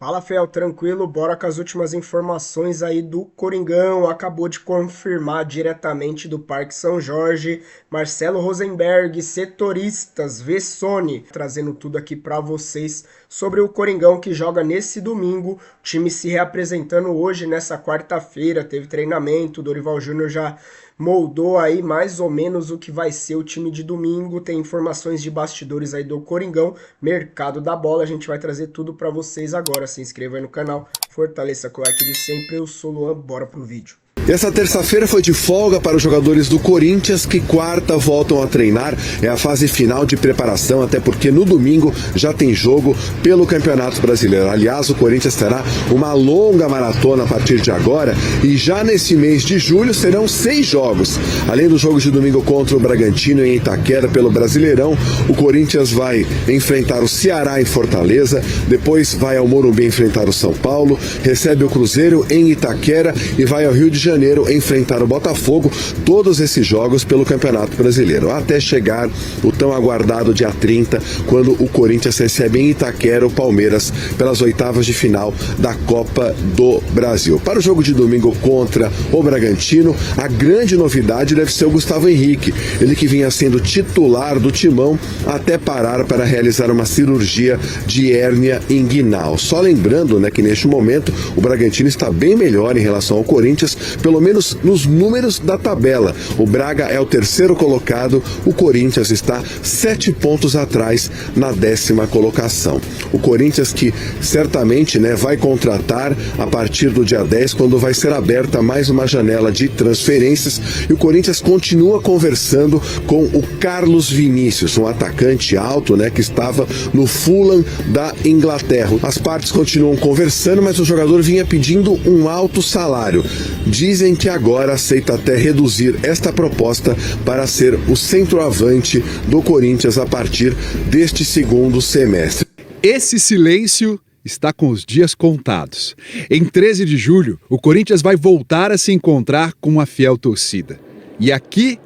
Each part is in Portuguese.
Fala, Fel, tranquilo? Bora com as últimas informações aí do Coringão. Acabou de confirmar diretamente do Parque São Jorge, Marcelo Rosenberg, setoristas, Vessone, trazendo tudo aqui para vocês sobre o Coringão que joga nesse domingo. O time se reapresentando hoje, nessa quarta-feira, teve treinamento, o Dorival Júnior já moldou aí mais ou menos o que vai ser o time de domingo. Tem informações de bastidores aí do Coringão, mercado da bola. A gente vai trazer tudo para vocês agora. Se inscreva aí no canal, fortaleça com o like de sempre. Eu sou o Luan, bora pro vídeo. Essa terça-feira foi de folga para os jogadores do Corinthians, que quarta voltam a treinar. É a fase final de preparação, até porque no domingo já tem jogo pelo Campeonato Brasileiro. Aliás, o Corinthians terá uma longa maratona a partir de agora e já nesse mês de julho serão 6 jogos. Além dos jogos de domingo contra o Bragantino em Itaquera pelo Brasileirão, o Corinthians vai enfrentar o Ceará em Fortaleza, depois vai ao Morumbi enfrentar o São Paulo, recebe o Cruzeiro em Itaquera e vai ao Rio de Janeiro enfrentar o Botafogo, todos esses jogos pelo Campeonato Brasileiro, até chegar o tão aguardado dia 30, quando o Corinthians recebe em Itaquera o Palmeiras pelas oitavas de final da Copa do Brasil. Para o jogo de domingo contra o Bragantino, a grande novidade deve ser o Gustavo Henrique, ele que vinha sendo titular do Timão até parar para realizar uma cirurgia de hérnia inguinal. Só lembrando, que neste momento o Bragantino está bem melhor em relação ao Corinthians, pelo menos nos números da tabela. O Braga é o terceiro colocado, o Corinthians está 7 pontos atrás na 10ª colocação. O Corinthians que certamente vai contratar a partir do dia 10, quando vai ser aberta mais uma janela de transferências, e o Corinthians continua conversando com o Carlos Vinícius, um atacante alto, que estava no Fulham da Inglaterra. As partes continuam conversando, mas o jogador vinha pedindo um alto salário. Dizem que agora aceita até reduzir esta proposta para ser o centroavante do Corinthians a partir deste segundo semestre. Esse silêncio está com os dias contados. Em 13 de julho, o Corinthians vai voltar a se encontrar com uma fiel torcida. E aqui,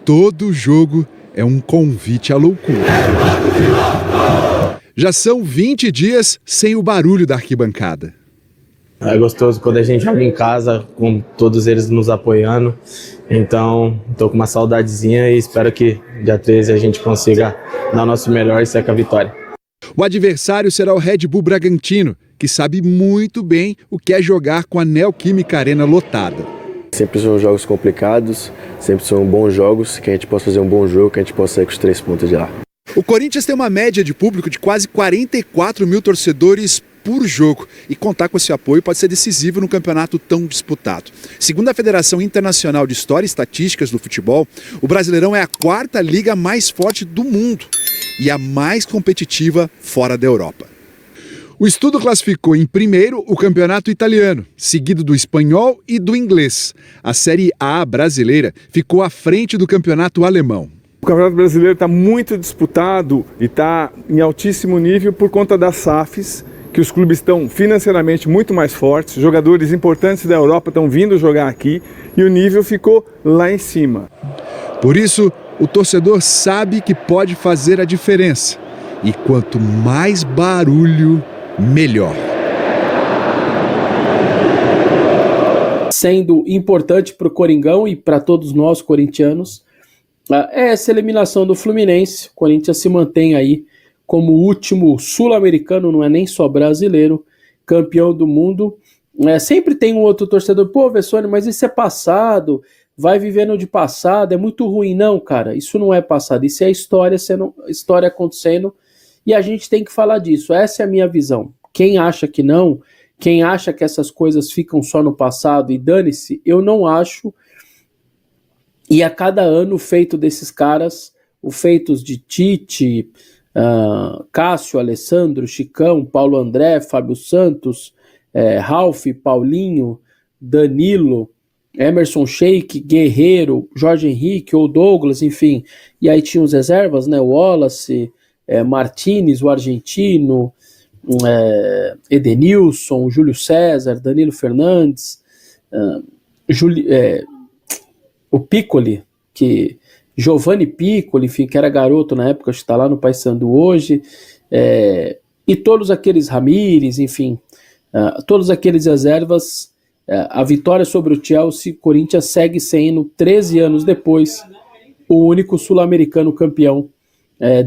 todo jogo é um convite à loucura. Já são 20 dias sem o barulho da arquibancada. É gostoso quando a gente joga em casa, com todos eles nos apoiando. Então, estou com uma saudadezinha e espero que dia 13 a gente consiga dar o nosso melhor e sair com a vitória. O adversário será o Red Bull Bragantino, que sabe muito bem o que é jogar com a Neoquímica Arena lotada. Sempre são jogos complicados, sempre são bons jogos, que a gente possa fazer um bom jogo, que a gente possa sair com os 3 pontos de lá. O Corinthians tem uma média de público de quase 44 mil torcedores por jogo, e contar com esse apoio pode ser decisivo num campeonato tão disputado. Segundo a Federação Internacional de História e Estatísticas do Futebol, o Brasileirão é a 4ª liga mais forte do mundo e a mais competitiva fora da Europa. O estudo classificou em primeiro o campeonato italiano, seguido do espanhol e do inglês. A Série A brasileira ficou à frente do campeonato alemão. O Campeonato Brasileiro está muito disputado e está em altíssimo nível por conta das SAFs, que os clubes estão financeiramente muito mais fortes, jogadores importantes da Europa estão vindo jogar aqui e o nível ficou lá em cima. Por isso, o torcedor sabe que pode fazer a diferença. E quanto mais barulho, melhor. Sendo importante para o Coringão e para todos nós corintianos, é essa eliminação do Fluminense. O Corinthians se mantém aí como o último sul-americano, não é nem só brasileiro, campeão do mundo. Sempre tem um outro torcedor, pô, Vessone, mas isso é passado, vai vivendo de passado, é muito ruim. Não, cara, isso não é passado, isso é história acontecendo, e a gente tem que falar disso. Essa é a minha visão. Quem acha que não, quem acha que essas coisas ficam só no passado e dane-se, eu não acho. E a cada ano o feito desses caras, o feitos de Tite, Cássio, Alessandro, Chicão, Paulo André, Fábio Santos, Ralf, Paulinho, Danilo, Emerson Sheik, Guerreiro, Jorge Henrique ou Douglas, enfim. E aí tinha os reservas, o Wallace, Martínez, o argentino, Edenilson, Júlio César, Danilo Fernandes, o Piccoli, Giovanni Piccoli, enfim, que era garoto na época, está lá no Paysandu hoje, E todos aqueles Ramires, enfim, todos aqueles reservas, a vitória sobre o Chelsea, Corinthians segue sendo, 13 anos depois, o único sul-americano campeão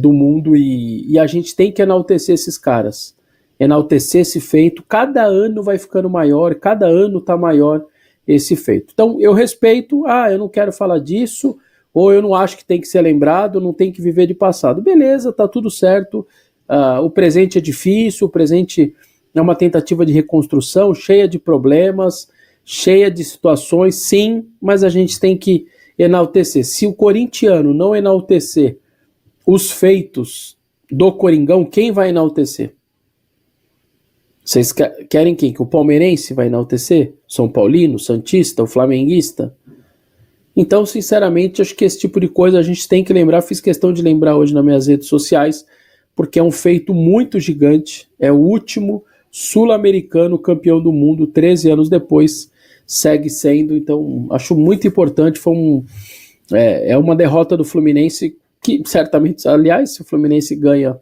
do mundo, e a gente tem que enaltecer esses caras, enaltecer esse feito. Cada ano vai ficando maior, cada ano está maior esse feito. Então eu respeito, eu não quero falar disso, ou eu não acho que tem que ser lembrado, não tem que viver de passado. Beleza, tá tudo certo, o presente é difícil, o presente é uma tentativa de reconstrução, cheia de problemas, cheia de situações, sim, mas a gente tem que enaltecer. Se o corintiano não enaltecer os feitos do Coringão, quem vai enaltecer? Vocês querem quem? Que o palmeirense vai enaltecer? São Paulino, Santista, o flamenguista? Então, sinceramente, acho que esse tipo de coisa a gente tem que lembrar. Fiz questão de lembrar hoje nas minhas redes sociais, porque é um feito muito gigante. É o último sul-americano campeão do mundo, 13 anos depois, segue sendo. Então, acho muito importante. É uma derrota do Fluminense que, certamente, aliás, se o Fluminense ganha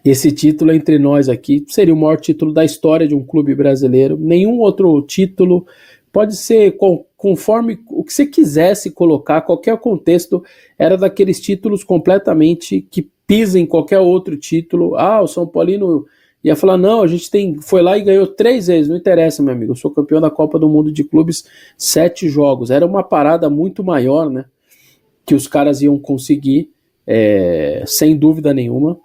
esse título, entre nós aqui, seria o maior título da história de um clube brasileiro. Nenhum outro título pode ser, conforme o que você quisesse colocar, qualquer contexto, era daqueles títulos completamente que pisa em qualquer outro título. O São Paulino ia falar, não, a gente foi lá e ganhou 3 vezes, não interessa, meu amigo, eu sou campeão da Copa do Mundo de Clubes, 7 jogos. Era uma parada muito maior, né, que os caras iam conseguir, sem dúvida nenhuma.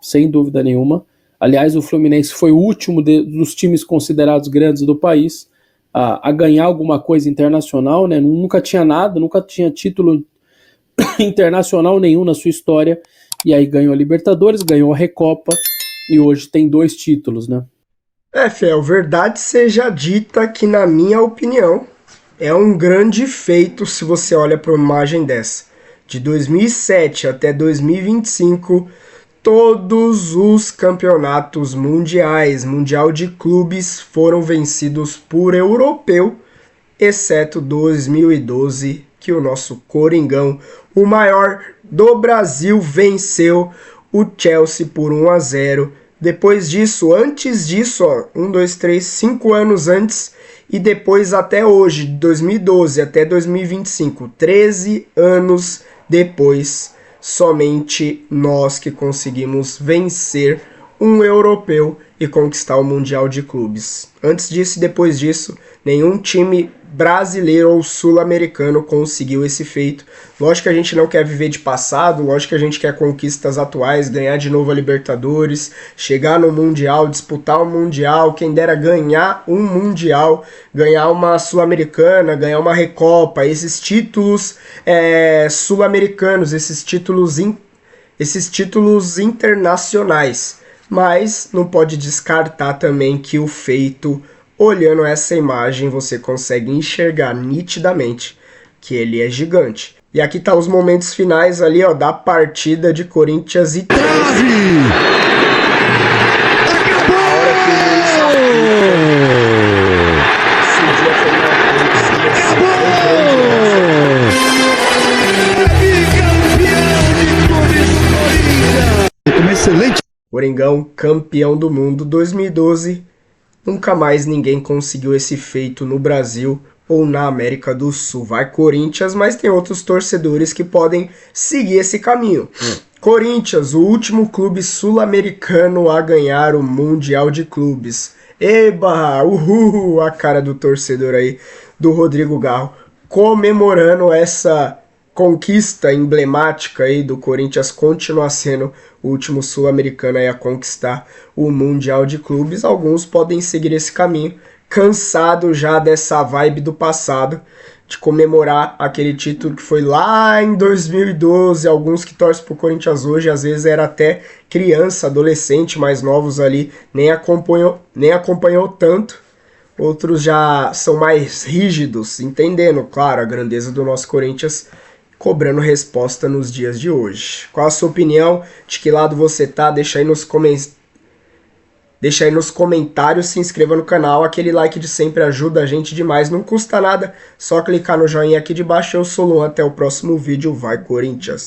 Aliás, o Fluminense foi o último dos times considerados grandes do país a ganhar alguma coisa internacional, né? Nunca tinha nada, nunca tinha título internacional nenhum na sua história, e aí ganhou a Libertadores, ganhou a Recopa, e hoje tem 2 títulos, né? Fiel, verdade seja dita que, na minha opinião, é um grande feito se você olha para uma imagem dessa. De 2007 até 2025, todos os campeonatos mundiais, mundial de clubes, foram vencidos por europeu, exceto 2012, que o nosso Coringão, o maior do Brasil, venceu o Chelsea por 1-0. Depois disso, antes disso, 5 anos antes, e depois até hoje, de 2012 até 2025, 13 anos depois, somente nós que conseguimos vencer um europeu e conquistar o Mundial de Clubes. Antes disso e depois disso, nenhum time brasileiro ou sul-americano conseguiu esse feito. Lógico que a gente não quer viver de passado, lógico que a gente quer conquistas atuais, ganhar de novo a Libertadores, chegar no Mundial, disputar o Mundial, quem dera ganhar um Mundial, ganhar uma Sul-Americana, ganhar uma Recopa, esses títulos sul-americanos, esses títulos internacionais. Mas não pode descartar também que o feito, olhando essa imagem, você consegue enxergar nitidamente que ele é gigante. E aqui tá os momentos finais ali, da partida de Corinthians e Excelente. Coringão, campeão do mundo 2012. Nunca mais ninguém conseguiu esse feito no Brasil ou na América do Sul. Vai Corinthians, mas tem outros torcedores que podem seguir esse caminho. Corinthians, o último clube sul-americano a ganhar o Mundial de Clubes. Eba! Uhul! A cara do torcedor aí, do Rodrigo Garro, comemorando essa conquista emblemática aí do Corinthians, continua sendo o último sul-americano aí a conquistar o Mundial de Clubes. Alguns podem seguir esse caminho, cansado já dessa vibe do passado, de comemorar aquele título que foi lá em 2012. Alguns que torcem pro Corinthians hoje, às vezes era até criança, adolescente, mais novos ali, nem acompanhou tanto. Outros já são mais rígidos, entendendo, claro, a grandeza do nosso Corinthians, cobrando resposta nos dias de hoje. Qual a sua opinião? De que lado você tá? Deixa aí nos comentários, se inscreva no canal, aquele like de sempre ajuda a gente demais, não custa nada, só clicar no joinha aqui de baixo. Eu sou o Luan, até o próximo vídeo, vai Corinthians!